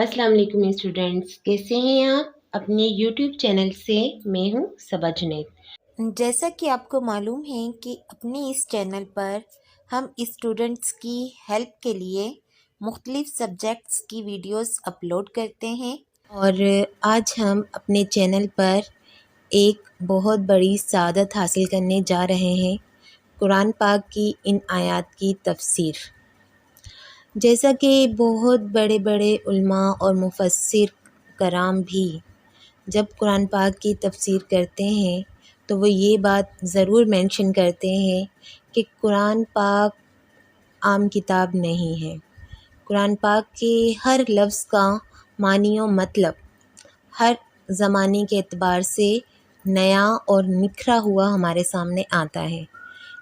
السلام علیکم اسٹوڈینٹس، کیسے ہیں آپ؟ اپنے یوٹیوب چینل سے میں ہوں صبا جنید۔ جیسا کہ آپ کو معلوم ہے کہ اپنے اس چینل پر ہم اسٹوڈنٹس کی ہیلپ کے لیے مختلف سبجیکٹس کی ویڈیوز اپلوڈ کرتے ہیں، اور آج ہم اپنے چینل پر ایک بہت بڑی سعادت حاصل کرنے جا رہے ہیں، قرآن پاک کی ان آیات کی تفسیر۔ جیسا کہ بہت بڑے بڑے علماء اور مفسر کرام بھی جب قرآن پاک کی تفسیر کرتے ہیں تو وہ یہ بات ضرور مینشن کرتے ہیں کہ قرآن پاک عام کتاب نہیں ہے۔ قرآن پاک کے ہر لفظ کا معنی و مطلب ہر زمانے کے اعتبار سے نیا اور نکھرا ہوا ہمارے سامنے آتا ہے۔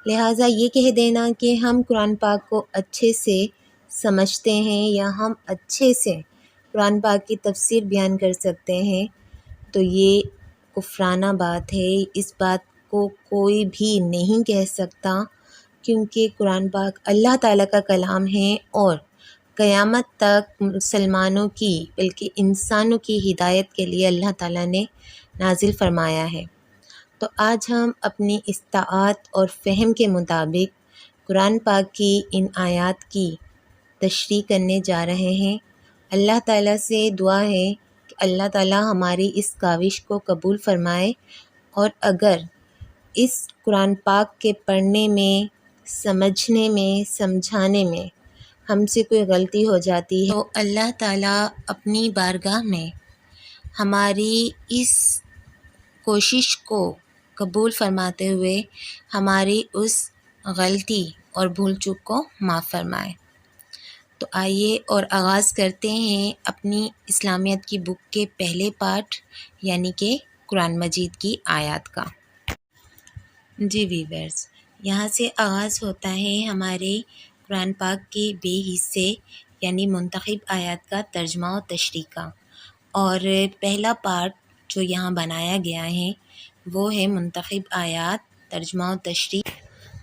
لہٰذا یہ کہہ دینا کہ ہم قرآن پاک کو اچھے سے سمجھتے ہیں یا ہم اچھے سے قرآن پاک کی تفسیر بیان کر سکتے ہیں تو یہ کفرانہ بات ہے۔ اس بات کو کوئی بھی نہیں کہہ سکتا، کیونکہ قرآن پاک اللہ تعالیٰ کا کلام ہے اور قیامت تک مسلمانوں کی بلکہ انسانوں کی ہدایت کے لیے اللہ تعالیٰ نے نازل فرمایا ہے۔ تو آج ہم اپنی استطاعت اور فہم کے مطابق قرآن پاک کی ان آیات کی تشریح کرنے جا رہے ہیں۔ اللہ تعالیٰ سے دعا ہے کہ اللہ تعالیٰ ہماری اس کاوش کو قبول فرمائے، اور اگر اس قرآن پاک کے پڑھنے میں، سمجھنے میں، سمجھانے میں ہم سے کوئی غلطی ہو جاتی ہے تو اللہ تعالیٰ اپنی بارگاہ میں ہماری اس کوشش کو قبول فرماتے ہوئے ہماری اس غلطی اور بھول چوک کو معاف فرمائے۔ تو آئیے اور آغاز کرتے ہیں اپنی اسلامیت کی بک کے پہلے پارٹ یعنی کہ قرآن مجید کی آیات کا۔ جی ویورز، یہاں سے آغاز ہوتا ہے ہمارے قرآن پاک کے بے حصے یعنی منتخب آیات کا ترجمہ و تشریح کا، اور پہلا پارٹ جو یہاں بنایا گیا ہے وہ ہے منتخب آیات ترجمہ و تشریح،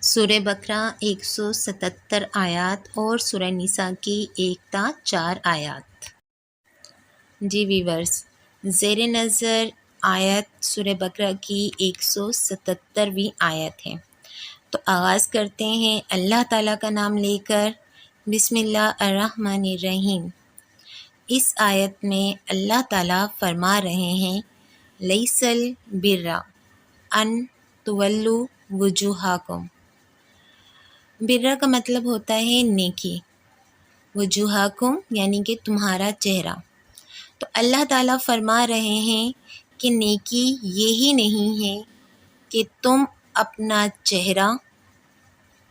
سورہ بقرہ 177 آیات اور سورہ نساء کی 1 تا 4 آیات۔ جی ویورز، زیر نظر آیت سورہ بقرہ کی 177ویں آیت ہے، تو آغاز کرتے ہیں اللہ تعالیٰ کا نام لے کر، بسم اللہ الرحمن الرحیم۔ اس آیت میں اللہ تعالیٰ فرما رہے ہیں لیس البر ان تولوا وجوہکم۔ برہ کا مطلب ہوتا ہے نیکی، وجوہکم یعنی کہ تمہارا چہرہ۔ تو اللہ تعالیٰ فرما رہے ہیں کہ نیکی یہی نہیں ہے کہ تم اپنا چہرہ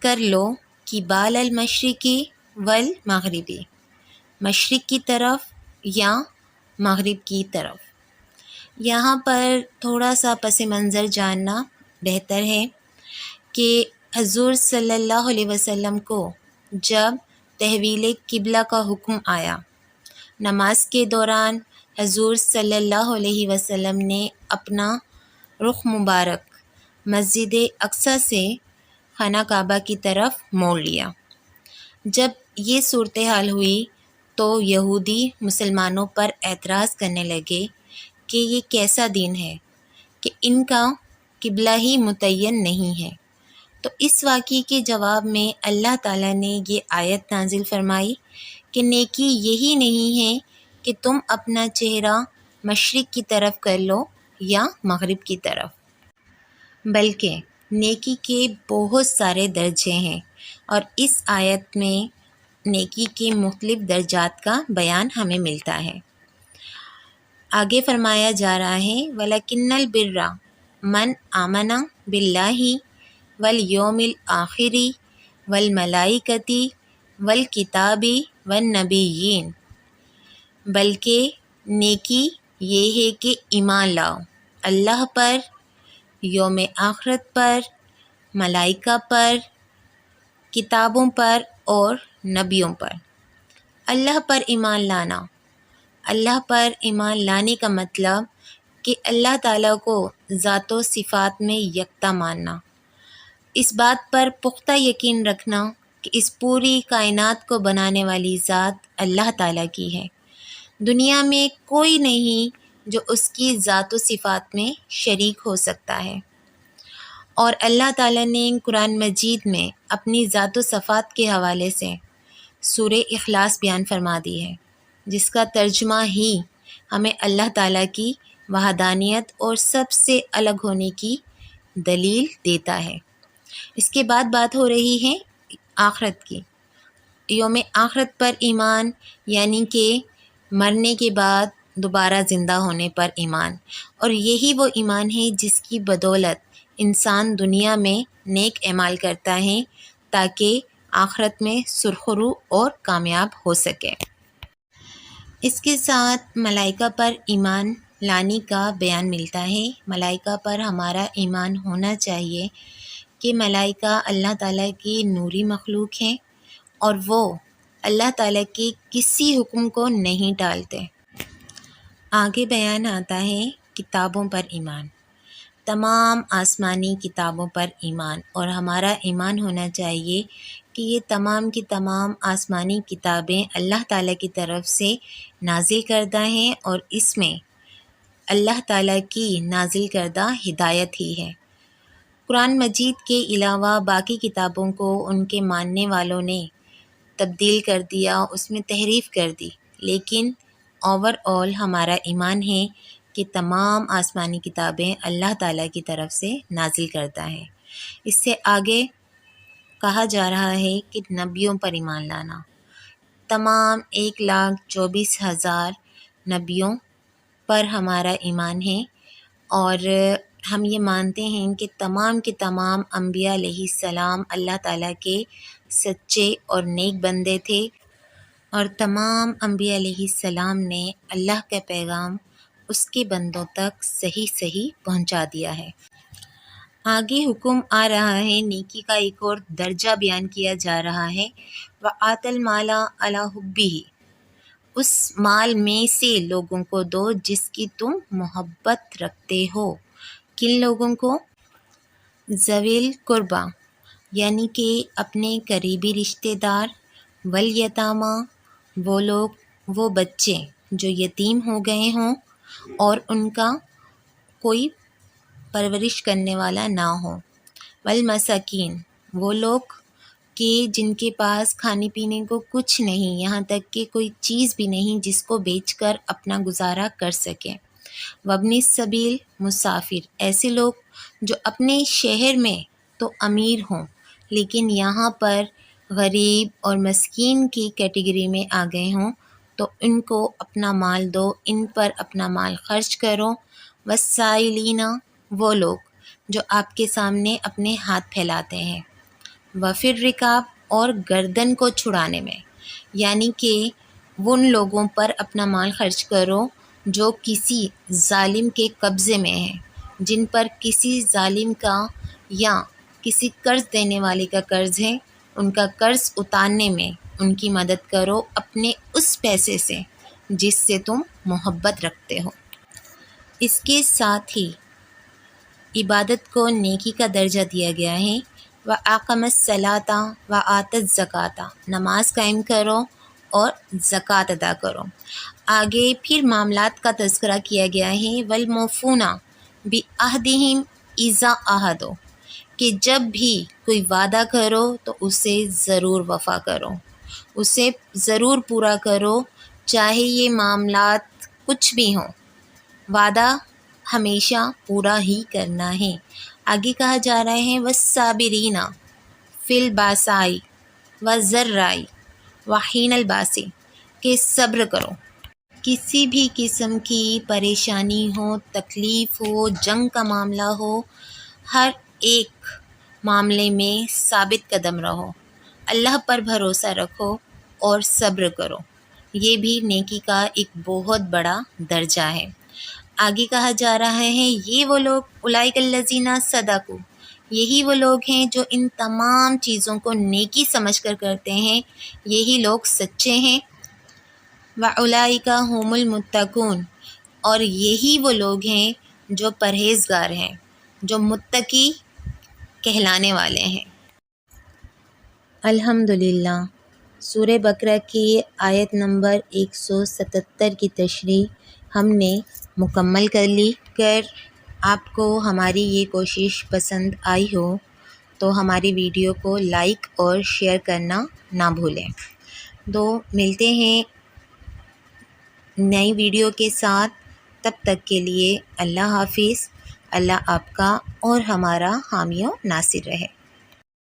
کر لو قبال المشرقی والمغربی، مشرق کی طرف یا مغرب کی طرف۔ یہاں پر تھوڑا سا پس منظر جاننا بہتر ہے کہ حضور صلی اللہ علیہ وسلم کو جب تحویل قبلہ کا حکم آیا، نماز کے دوران حضور صلی اللہ علیہ وسلم نے اپنا رخ مبارک مسجد اقصیٰ سے خانہ کعبہ کی طرف موڑ لیا۔ جب یہ صورتحال ہوئی تو یہودی مسلمانوں پر اعتراض کرنے لگے کہ یہ کیسا دین ہے کہ ان کا قبلہ ہی متعین نہیں ہے۔ تو اس واقعے کے جواب میں اللہ تعالیٰ نے یہ آیت نازل فرمائی کہ نیکی یہی نہیں ہے کہ تم اپنا چہرہ مشرق کی طرف کر لو یا مغرب کی طرف، بلکہ نیکی کے بہت سارے درجے ہیں، اور اس آیت میں نیکی کے مختلف درجات کا بیان ہمیں ملتا ہے۔ آگے فرمایا جا رہا ہے وَلَكِنَّ الْبِرَّ مَنْ آمَنَ بِاللَّهِ وَالْيَوْمِ الْآخِرِ وَالْمَلَائِكَةِ وَالْكِتَابِ وَالنَّبِيِّينَ، بلکہ نیکی یہ ہے کہ ایمان لاؤ اللہ پر، یوم آخرت پر، ملائکہ پر، کتابوں پر اور نبیوں پر۔ اللہ پر ایمان لانا، اللہ پر ایمان لانے کا مطلب کہ اللہ تعالیٰ کو ذات و صفات میں یکتا ماننا، اس بات پر پختہ یقین رکھنا کہ اس پوری کائنات کو بنانے والی ذات اللہ تعالیٰ کی ہے، دنیا میں کوئی نہیں جو اس کی ذات و صفات میں شریک ہو سکتا ہے، اور اللہ تعالیٰ نے قرآن مجید میں اپنی ذات و صفات کے حوالے سے سورہ اخلاص بیان فرما دی ہے، جس کا ترجمہ ہی ہمیں اللہ تعالیٰ کی وحدانیت اور سب سے الگ ہونے کی دلیل دیتا ہے۔ اس کے بعد بات ہو رہی ہے آخرت کی۔ یوم آخرت پر ایمان، یعنی کہ مرنے کے بعد دوبارہ زندہ ہونے پر ایمان، اور یہی وہ ایمان ہے جس کی بدولت انسان دنیا میں نیک اعمال کرتا ہے تاکہ آخرت میں سرخرو اور کامیاب ہو سکے۔ اس کے ساتھ ملائکہ پر ایمان لانے کا بیان ملتا ہے۔ ملائکہ پر ہمارا ایمان ہونا چاہیے کہ ملائکہ اللہ تعالیٰ کی نوری مخلوق ہیں اور وہ اللہ تعالیٰ کے کسی حکم کو نہیں ٹالتے۔ آگے بیان آتا ہے کتابوں پر ایمان، تمام آسمانی کتابوں پر ایمان، اور ہمارا ایمان ہونا چاہیے کہ یہ تمام کی تمام آسمانی کتابیں اللہ تعالیٰ کی طرف سے نازل کردہ ہیں اور اس میں اللہ تعالیٰ کی نازل کردہ ہدایت ہی ہے۔ قرآن مجید کے علاوہ باقی کتابوں کو ان کے ماننے والوں نے تبدیل کر دیا، اس میں تحریف کر دی، لیکن اوور آل ہمارا ایمان ہے کہ تمام آسمانی کتابیں اللہ تعالیٰ کی طرف سے نازل کردہ ہیں۔ اس سے آگے کہا جا رہا ہے کہ نبیوں پر ایمان لانا، تمام 1,24,000 نبیوں پر ہمارا ایمان ہے، اور ہم یہ مانتے ہیں کہ تمام کے تمام انبیاء علیہ السلام اللہ تعالیٰ کے سچے اور نیک بندے تھے، اور تمام انبیاء علیہ السلام نے اللہ کا پیغام اس کے بندوں تک صحیح پہنچا دیا ہے۔ آگے حکم آ رہا ہے، نیکی کا ایک اور درجہ بیان کیا جا رہا ہے، وَآتَ الْمَالَ عَلَىٰ حُبِّهِ، اس مال میں سے لوگوں کو دو جس کی تم محبت رکھتے ہو۔ کن لوگوں کو؟ ذوی القربیٰ، یعنی کہ اپنے قریبی رشتہ دار، والیتامیٰ، وہ بچے جو یتیم ہو گئے ہوں اور ان کا کوئی پرورش کرنے والا نہ ہو، والمساکین، وہ لوگ کہ جن کے پاس کھانے پینے کو کچھ نہیں، یہاں تک کہ کوئی چیز بھی نہیں جس کو بیچ کر اپنا گزارا کر سکیں، وابن السبیل، مسافر، ایسے لوگ جو اپنے شہر میں تو امیر ہوں لیکن یہاں پر غریب اور مسکین کی کیٹیگری میں آ گئے ہوں، تو ان کو اپنا مال دو، ان پر اپنا مال خرچ کرو۔ والسائلین، وہ لوگ جو آپ کے سامنے اپنے ہاتھ پھیلاتے ہیں، وفی الرقاب، اور گردن کو چھڑانے میں، یعنی کہ ان لوگوں پر اپنا مال خرچ کرو جو کسی ظالم کے قبضے میں ہیں، جن پر کسی ظالم کا یا کسی قرض دینے والے کا قرض ہے، ان کا قرض اتارنے میں ان کی مدد کرو اپنے اس پیسے سے جس سے تم محبت رکھتے ہو۔ اس کے ساتھ ہی عبادت کو نیکی کا درجہ دیا گیا ہے، وَأَقَامَ الصَّلَاةَ وَآتَى الزَّكَاةَ، نماز قائم کرو اور زکوٰۃ ادا کرو۔ آگے پھر معاملات کا تذکرہ کیا گیا ہے، وَالْمُوفُونَ بِعَہْدِهِمْ إِذَا عَاهَدُوا، کہ جب بھی کوئی وعدہ کرو تو اسے ضرور وفا کرو، اسے ضرور پورا کرو، چاہے یہ معاملات کچھ بھی ہوں، وعدہ ہمیشہ پورا ہی کرنا ہے۔ آگے کہا جا رہا ہے، وَالصَّابِرِينَ فِي الْبَأْسَاءِ وَالضَّرَّاءِ وَحِینَ الْبَأْسِ، کہ صبر کرو، کسی بھی قسم کی پریشانی ہو، تکلیف ہو، جنگ کا معاملہ ہو، ہر ایک معاملے میں ثابت قدم رہو، اللہ پر بھروسہ رکھو اور صبر کرو، یہ بھی نیکی کا ایک بہت بڑا درجہ ہے۔ آگے کہا جا رہا ہے، یہ وہ لوگ، اولئک الذین صدقوا، یہی وہ لوگ ہیں جو ان تمام چیزوں کو نیکی سمجھ کر کرتے ہیں، یہی لوگ سچے ہیں، وَأُولَئِکَ هُمُ الْمُتَّقُونَ، اور یہی وہ لوگ ہیں جو پرہیزگار ہیں، جو متقی کہلانے والے ہیں۔ الحمدللہ، سورہ بقرہ کی آیت نمبر 177 کی تشریح ہم نے مکمل کر لی۔ اگر آپ کو ہماری یہ کوشش پسند آئی ہو تو ہماری ویڈیو کو لائک اور شیئر کرنا نہ بھولیں۔ تو ملتے ہیں نئی ویڈیو کے ساتھ، تب تک کے لیے اللہ حافظ۔ اللہ آپ کا اور ہمارا حامی و ناصر رہے۔